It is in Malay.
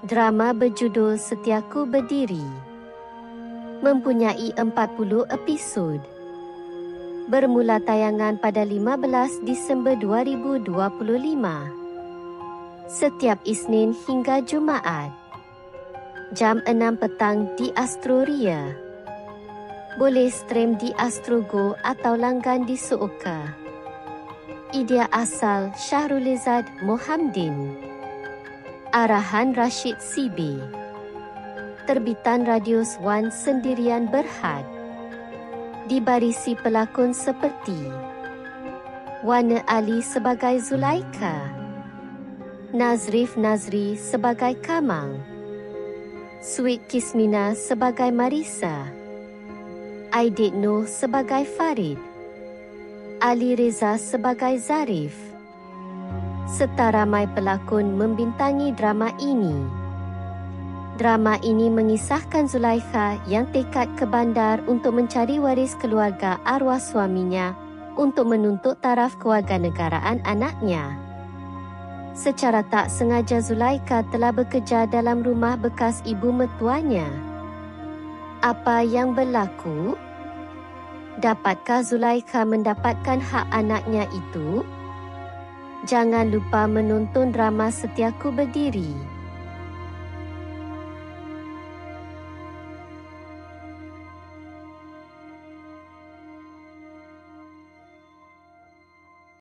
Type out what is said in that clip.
Drama berjudul Setiaku Berdiri mempunyai 40 episod. Bermula tayangan pada 15 Disember 2025. Setiap Isnin hingga Jumaat. Jam 6 petang di Astroria. Boleh stream di Astrogo atau langgan di Suoka. Idea asal Syahrulizad Mohamdin. Arahan Rashid Sibi. Terbitan Radius One Sendirian Berhad. Dibarisi pelakon seperti Wana Ali sebagai Zulaika, Nazrif Nazri sebagai Kamang, Sweet Kismina sebagai Marisa, Aidit Noh sebagai Farid, Ali Reza sebagai Zarif. Serta ramai pelakon membintangi drama ini. Drama ini mengisahkan Zulaikha yang tekad ke bandar untuk mencari waris keluarga arwah suaminya untuk menuntut taraf kewarganegaraan anaknya. Secara tak sengaja Zulaikha telah bekerja dalam rumah bekas ibu mertuanya. Apa yang berlaku? Dapatkah Zulaikha mendapatkan hak anaknya itu? Jangan lupa menonton drama Setiaku Berdiri.